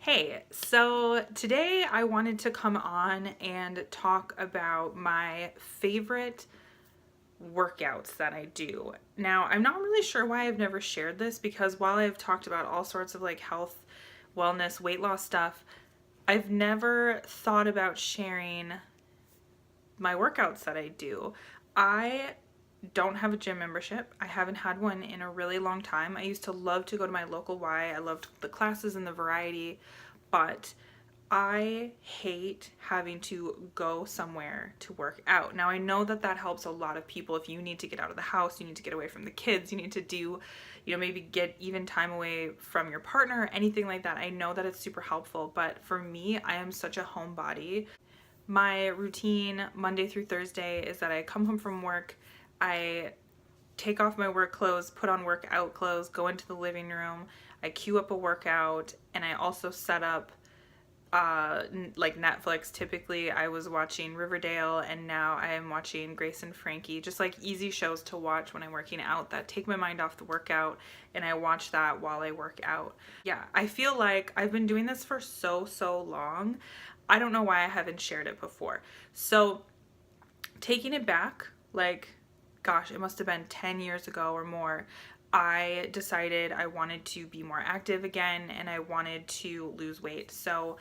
Hey, so today I wanted to come on and talk about my favorite workouts that I do. Now, I'm not really sure why I've never shared this because while I've talked about all sorts of like health, wellness, weight loss stuff, I've never thought about sharing my workouts that I do. I don't have a gym membership. I haven't had one in a really long time. I used to love to go to my local Y. I loved the classes and the variety, but I hate having to go somewhere to work out. Now, I know that that helps a lot of people. If you need to get out of the house, you need to get away from the kids, you need to do, maybe get even time away from your partner, anything like that. I know that it's super helpful, but for me, I am such a homebody. My routine Monday through Thursday is that I come home from work, I take off my work clothes, put on workout clothes, go into the living room, I queue up a workout, and I also set up like Netflix. Typically I was watching Riverdale and now I am watching Grace and Frankie, just like easy shows to watch when I'm working out that take my mind off the workout, and I watch that while I work out. Yeah, I feel like I've been doing this for so long. I don't know why I haven't shared it before. So taking it back, like, gosh, it must have been 10 years ago or more, I decided I wanted to be more active again and I wanted to lose weight. So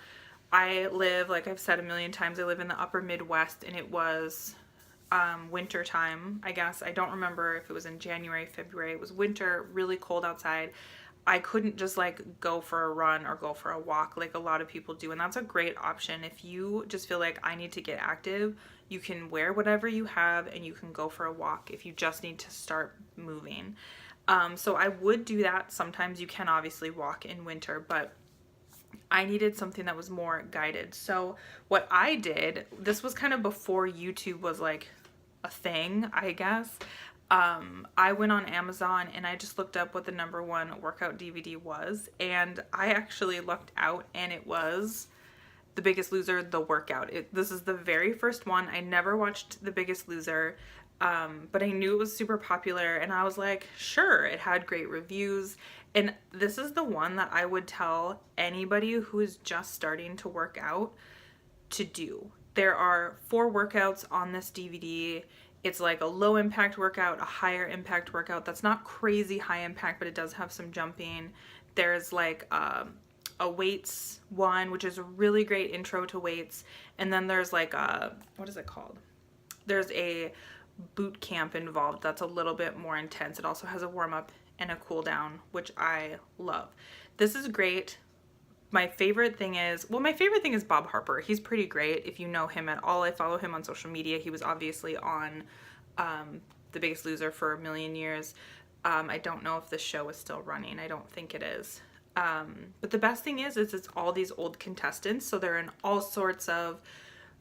I live, like I've said a million times, I live in the upper Midwest, and it was winter time, I guess. I don't remember if it was in January, February. It was winter, really cold outside. I couldn't just like go for a run or go for a walk like a lot of people do. And that's a great option. If you just feel like I need to get active, you can wear whatever you have and you can go for a walk if you just need to start moving. So I would do that. Sometimes you can obviously walk in winter, but I needed something that was more guided. So what I did, this was kind of before YouTube was like a thing, I guess. I went on Amazon and I just looked up what the number one workout DVD was, and I actually looked out and it was The Biggest Loser, The Workout. This is the very first one. I never watched The Biggest Loser, but I knew it was super popular and I was like, sure, it had great reviews. And this is the one that I would tell anybody who is just starting to work out to do. There are 4 workouts on this DVD. It's like a low impact workout, a higher impact workout that's not crazy high impact, but it does have some jumping. There's like a weights one, which is a really great intro to weights. And then there's like what is it called? There's a boot camp involved that's a little bit more intense. It also has a warm up and a cool down, which I love. This is great. My favorite thing is Bob Harper. He's pretty great if you know him at all. I follow him on social media. He was obviously on The Biggest Loser for a million years. I don't know if the show is still running. I don't think it is. But the best thing is it's all these old contestants. So they're in all sorts of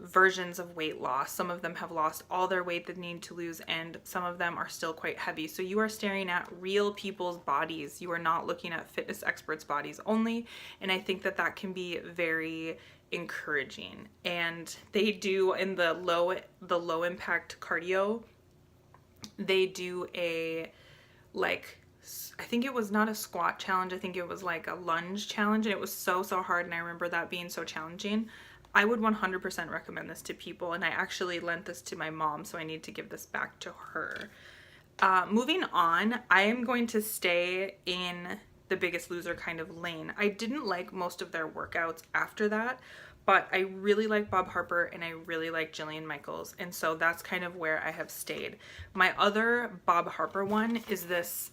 versions of weight loss. Some of them have lost all their weight that they need to lose, and some of them are still quite heavy. So you are staring at real people's bodies. You are not looking at fitness experts' bodies only, and I think that that can be very encouraging. And they do, in the low impact cardio, they do a, like, I think it was not a squat challenge. I think it was like a lunge challenge, and it was so hard, and I remember that being so challenging. I would 100% recommend this to people, and I actually lent this to my mom, so I need to give this back to her. Moving on, I am going to stay in The Biggest Loser kind of lane. I didn't like most of their workouts after that, but I really like Bob Harper and I really like Jillian Michaels, and so that's kind of where I have stayed. My other Bob Harper one is this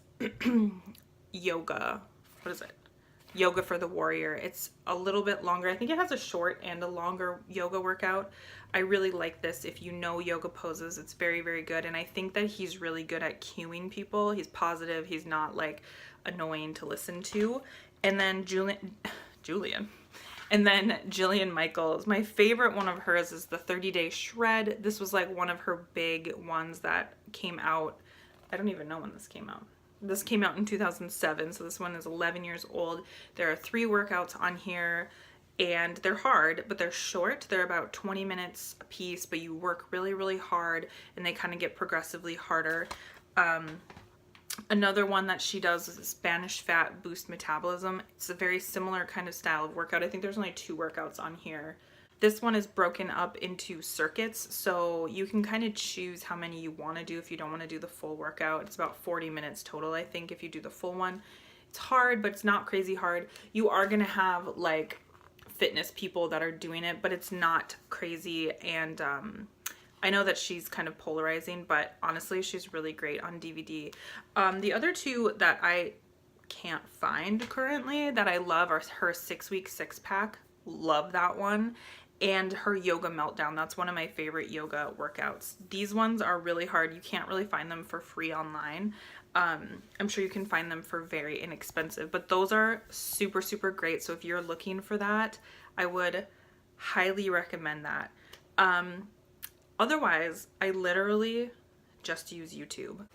yoga. What is it? Yoga for the Warrior. It's a little bit longer. I think it has a short and a longer yoga workout. I really like this. If you know yoga poses, it's very good. And I think that he's really good at cueing people. He's positive. He's not like annoying to listen to. And then Julian. And then Jillian Michaels. My favorite one of hers is the 30-day shred. This was like one of her big ones that came out. I don't even know when this came out. This came out in 2007, so this one is 11 years old. There are 3 workouts on here, and they're hard, but they're short. They're about 20 minutes a piece, but you work really hard, and they kind of get progressively harder. Another one that she does is Spanish Fat Boost Metabolism. It's a very similar kind of style of workout. I think there's only 2 workouts on here. This one is broken up into circuits, so you can kind of choose how many you want to do if you don't want to do the full workout. It's about 40 minutes total, I think, if you do the full one. It's hard, but it's not crazy hard. You are going to have like fitness people that are doing it, but it's not crazy. And I know that she's kind of polarizing, but honestly, she's really great on DVD. The other 2 that I can't find currently that I love are her 6-week 6-pack. Love that one. And her Yoga Meltdown. That's one of my favorite yoga workouts. These ones are really hard. You can't really find them for free online. I'm sure you can find them for very inexpensive, but those are super, super great. So if you're looking for that, I would highly recommend that. Otherwise, I literally just use YouTube.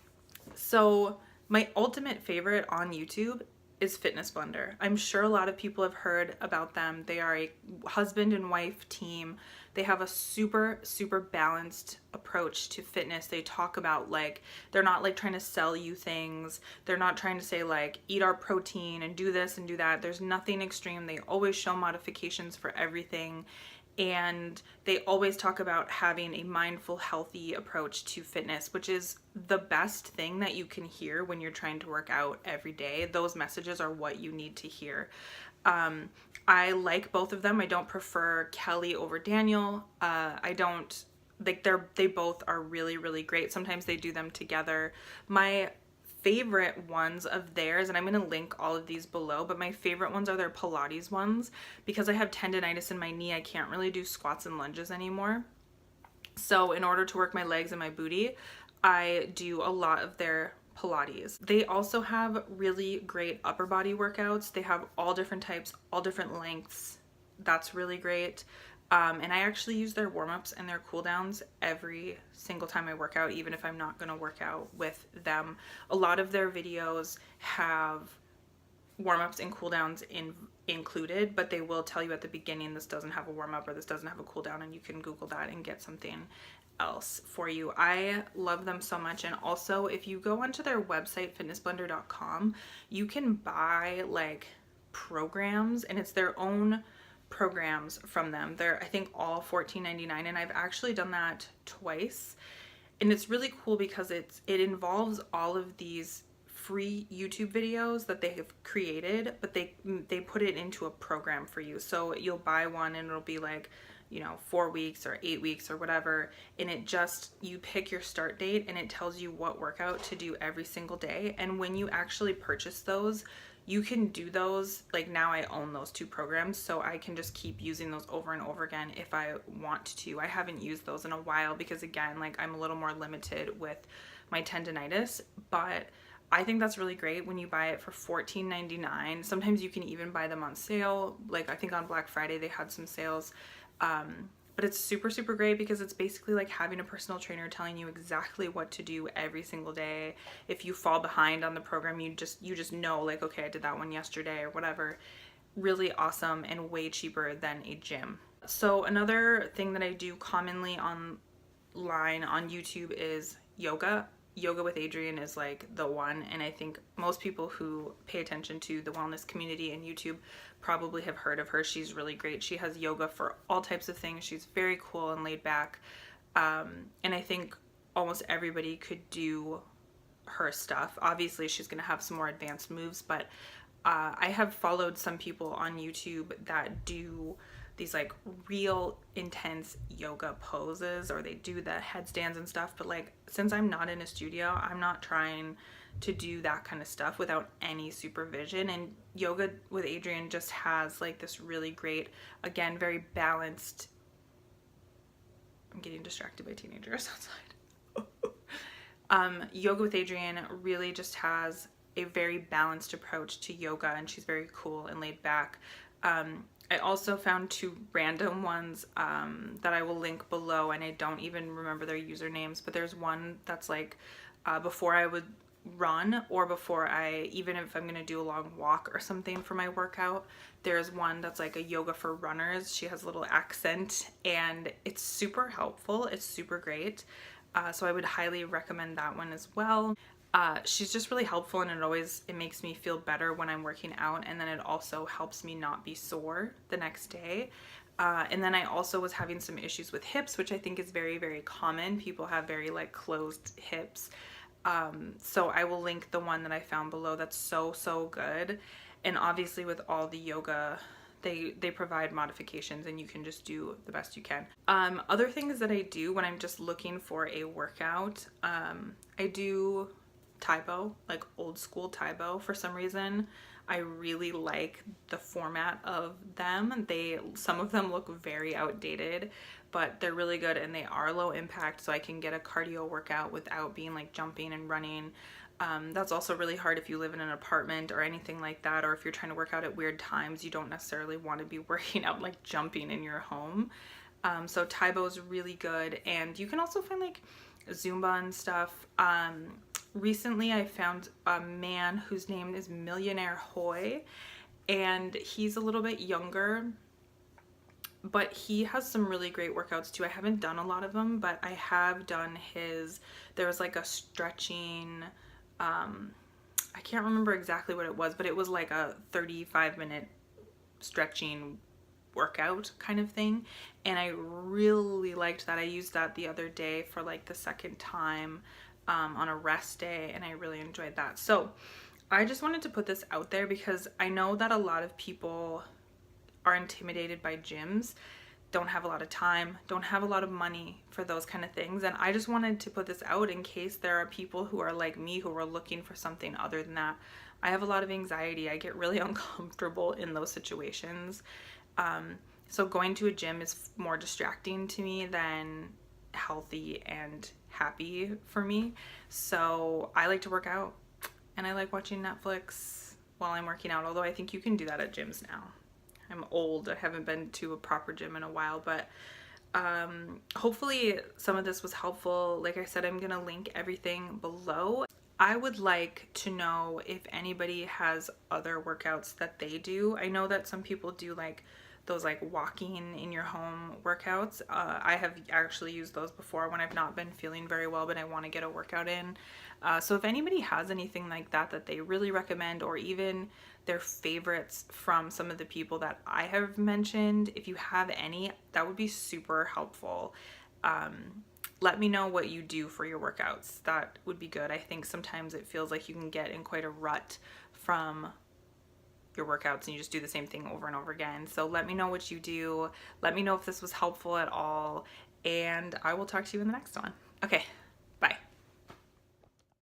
So my ultimate favorite on YouTube is Fitness Blender. I'm sure a lot of people have heard about them. They are a husband and wife team. They have a super, super balanced approach to fitness. They talk about like, they're not like trying to sell you things. They're not trying to say like, eat our protein and do this and do that. There's nothing extreme. They always show modifications for everything. And they always talk about having a mindful, healthy approach to fitness, which is the best thing that you can hear when you're trying to work out every day. Those messages are what you need to hear. I like both of them. I don't prefer Kelly over Daniel. I don't like they both are really, really great. Sometimes they do them together. My favorite ones of theirs, and I'm going to link all of these below, but my favorite ones are their Pilates ones. Because I have tendonitis in my knee, I can't really do squats and lunges anymore. So in order to work my legs and my booty, I do a lot of their Pilates. They also have really great upper body workouts. They have all different types, all different lengths. That's really great. And I actually use their warm-ups and their cool-downs every single time I work out, even if I'm not going to work out with them. A lot of their videos have warm-ups and cool-downs included, but they will tell you at the beginning this doesn't have a warm-up or this doesn't have a cool-down, and you can Google that and get something else for you. I love them so much. And also, if you go onto their website, fitnessblender.com, you can buy like programs, and it's their own programs from them. They're, I think, all $14.99, and I've actually done that twice. And it's really cool because it involves all of these free YouTube videos that they have created, but they put it into a program for you. So you'll buy one and it'll be like, 4 weeks or 8 weeks or whatever, and it just, you pick your start date and it tells you what workout to do every single day. And when you actually purchase those, you can do those, like now I own those 2 programs, so I can just keep using those over and over again if I want to. I haven't used those in a while because, again, like I'm a little more limited with my tendonitis, but I think that's really great when you buy it for $14.99. Sometimes you can even buy them on sale. Like I think on Black Friday they had some sales. But it's super, super great because it's basically like having a personal trainer telling you exactly what to do every single day. If you fall behind on the program, you just know like, okay, I did that one yesterday or whatever. Really awesome and way cheaper than a gym. So another thing that I do commonly online on YouTube is yoga. Yoga with Adriene is like the one, and I think most people who pay attention to the wellness community and YouTube probably have heard of her. She's really great. She has yoga for all types of things. She's very cool and laid back, and I think almost everybody could do her stuff. Obviously she's going to have some more advanced moves, but I have followed some people on YouTube that do these like real intense yoga poses, or they do the headstands and stuff. But like, since I'm not in a studio, I'm not trying to do that kind of stuff without any supervision. And Yoga with Adriene just has like this really great, again, very balanced, I'm getting distracted by teenagers outside. Yoga with Adriene really just has a very balanced approach to yoga, and she's very cool and laid back. I also found 2 random ones that I will link below, and I don't even remember their usernames, but there's one that's like before I would run, or before even if I'm gonna do a long walk or something for my workout. There's one that's like a yoga for runners. She has a little accent and it's super helpful. It's super great. So I would highly recommend that one as well. She's just really helpful, and it makes me feel better when I'm working out, and then it also helps me not be sore the next day. And then I also was having some issues with hips, which I think is very, very common. People have very like closed hips. So I will link the one that I found below. That's so, so good. And obviously with all the yoga, they provide modifications, and you can just do the best you can. Other things that I do when I'm just looking for a workout, I do Tae Bo, like old school Tae Bo for some reason. I really like the format of them. Some of them look very outdated, but they're really good, and they are low impact, so I can get a cardio workout without being like jumping and running. That's also really hard if you live in an apartment or anything like that, or if you're trying to work out at weird times. You don't necessarily want to be working out like jumping in your home. So Tae Bo is really good, and you can also find like Zumba and stuff. Recently I found a man whose name is Millionaire Hoy, and he's a little bit younger, but he has some really great workouts too. I haven't done a lot of them, but I have done there was like a stretching, I can't remember exactly what it was, but it was like a 35-minute stretching workout kind of thing, and I really liked that. I used that the other day for like the second time on a rest day, and I really enjoyed that. So I just wanted to put this out there because I know that a lot of people are intimidated by gyms, don't have a lot of time, don't have a lot of money for those kind of things, and I just wanted to put this out in case there are people who are like me who are looking for something other than that. I have a lot of anxiety. I get really uncomfortable in those situations. So going to a gym is more distracting to me than healthy and happy for me. So I like to work out, and I like watching Netflix while I'm working out, although I think you can do that at gyms now. I'm old. I haven't been to a proper gym in a while, but hopefully some of this was helpful. Like I said, I'm gonna link everything below. I would like to know if anybody has other workouts that they do. I know that some people do like those like walking in your home workouts. I have actually used those before when I've not been feeling very well, but I want to get a workout in. So if anybody has anything like that that they really recommend, or even their favorites from some of the people that I have mentioned, if you have any, that would be super helpful. Let me know what you do for your workouts. That would be good. I think sometimes it feels like you can get in quite a rut from your workouts and you just do the same thing over and over again. So let me know what you do. Let me know if this was helpful at all, and I will talk to you in the next one. Okay,